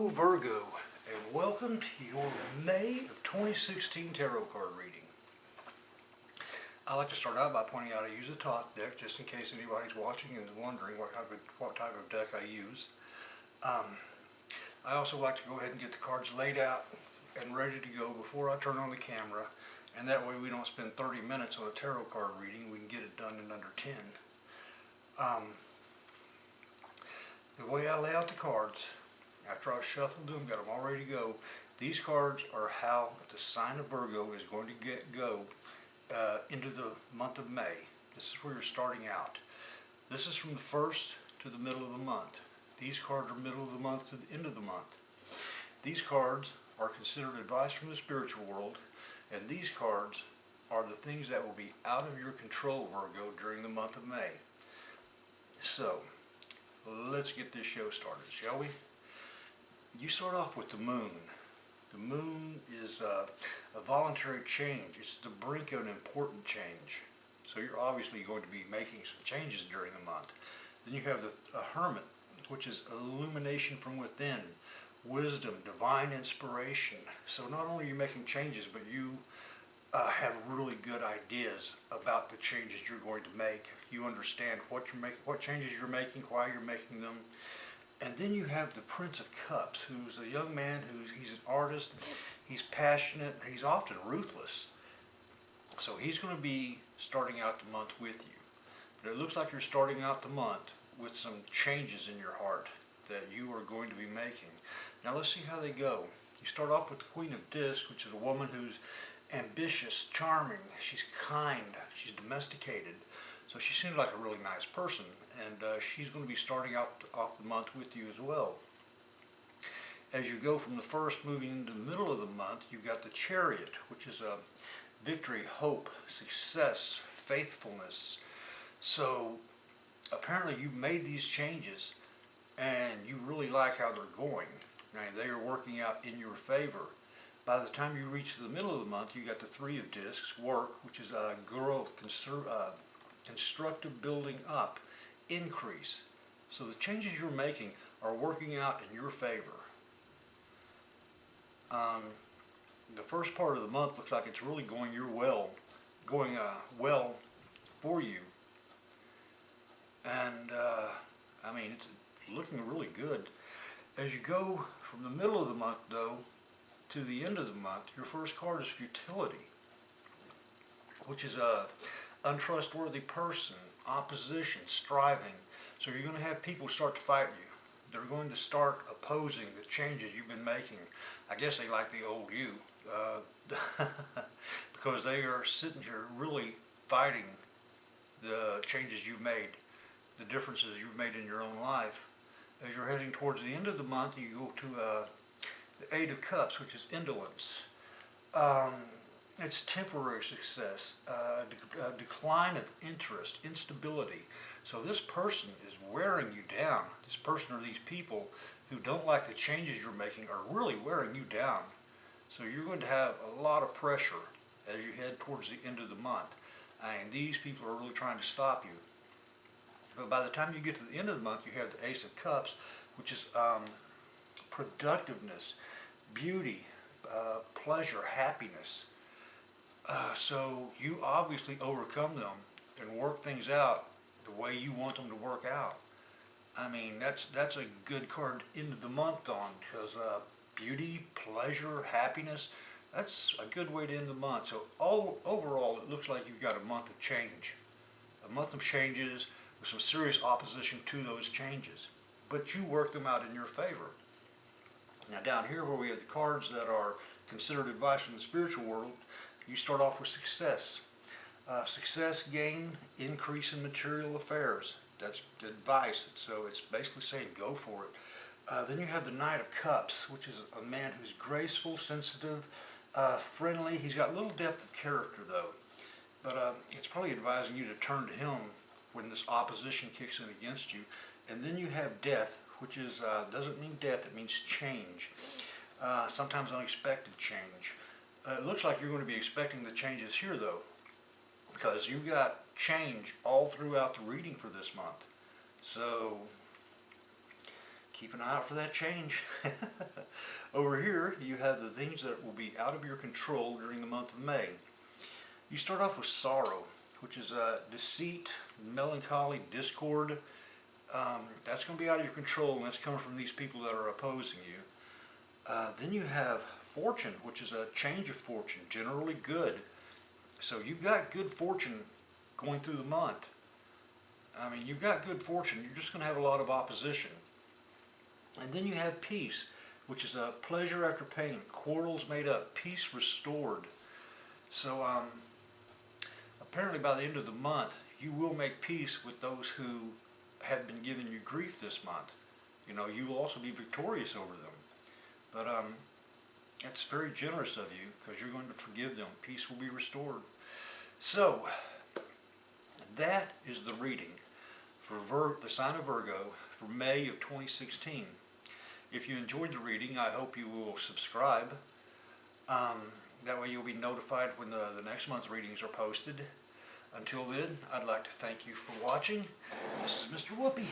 Virgo, and welcome to your May of 2016 tarot card reading. I like to start out by pointing out I use a top deck just in case anybody's watching and is wondering what type of deck I use. I also like to go ahead and get the cards laid out and ready to go before I turn on the camera, and that way we don't spend 30 minutes on a tarot card reading. We can get it done in under 10. The way I lay out the cards, after I've shuffled them, got them all ready to go, these cards are how the sign of Virgo is going to go into the month of May. This is where you're starting out. This is from the 1st to the middle of the month. These cards are middle of the month to the end of the month. These cards are considered advice from the spiritual world, and these cards are the things that will be out of your control, Virgo, during the month of May. So, let's get this show started, shall we? You start off with the moon. The moon is a voluntary change. It's the brink of an important change. So you're obviously going to be making some changes during the month. Then you have a hermit, which is illumination from within, wisdom, divine inspiration. So not only are you making changes, but you have really good ideas about the changes you're going to make. You understand what changes you're making, why you're making them. And then you have the Prince of Cups, who's a young man he's an artist, he's passionate, he's often ruthless. So he's going to be starting out the month with you. But it looks like you're starting out the month with some changes in your heart that you are going to be making. Now let's see how they go. You start off with the Queen of Discs, which is a woman who's ambitious, charming, she's kind, she's domesticated. So she seems like a really nice person, and she's going to be starting off the month with you as well. As you go from the 1st moving into the middle of the month, you've got the Chariot, which is a victory, hope, success, faithfulness. So apparently you've made these changes and you really like how they're going. Now, they are working out in your favor. By the time you reach the middle of the month, you got the Three of Discs, work, which is growth, constructive building up, increase. So the changes you're making are working out in your favor. The first part of the month looks like it's really going well for you. And I mean, it's looking really good. As you go from the middle of the month, though, to the end of the month, your first card is Futility, which is a untrustworthy person, opposition, striving. So you're going to have people start to fight you. They're going to start opposing the changes you've been making. I guess they like the old you, because they are sitting here really fighting the changes you've made, the differences you've made in your own life. As you're heading towards the end of the month, you go to the Eight of Cups, which is indolence. It's temporary success, a decline of interest, instability. So this person is wearing you down. This person or these people who don't like the changes you're making are really wearing you down. So you're going to have a lot of pressure as you head towards the end of the month. And these people are really trying to stop you. But by the time you get to the end of the month, you have the Ace of Cups, which is productiveness, beauty, pleasure, happiness. So you obviously overcome them and work things out the way you want them to work out. I mean, that's a good card into the month on, because beauty, pleasure, happiness, that's a good way to end the month. So overall, it looks like you've got a month of change. A month of changes with some serious opposition to those changes. But you work them out in your favor. Now down here where we have the cards that are considered advice from the spiritual world, you start off with success. Success, gain, increase in material affairs. That's advice. So it's basically saying go for it. Then you have the Knight of Cups, which is a man who's graceful, sensitive, friendly. He's got little depth of character though. But it's probably advising you to turn to him when this opposition kicks in against you. And then you have Death, which is doesn't mean death, it means change. Sometimes unexpected change. It looks like you're going to be expecting the changes here though, because you got change all throughout the reading for this month. So keep an eye out for that change. Over here, you have the things that will be out of your control during the month of May. You start off with sorrow, which is deceit, melancholy, discord. That's going to be out of your control, and that's coming from these people that are opposing you. Then you have fortune, which is a change of fortune, generally good. So you've got good fortune going through the month. I mean, you've got good fortune. You're just going to have a lot of opposition. And then you have peace, which is a pleasure after pain, quarrels made up, peace restored. So apparently by the end of the month, you will make peace with those who have been giving you grief this month. You know, you will also be victorious over them. But it's very generous of you because you're going to forgive them. Peace will be restored. So that is the reading for the sign of Virgo for May of 2016. If you enjoyed the reading, I hope you will subscribe. That way you'll be notified when the next month's readings are posted. Until then, I'd like to thank you for watching. This is Mr. Whoopi.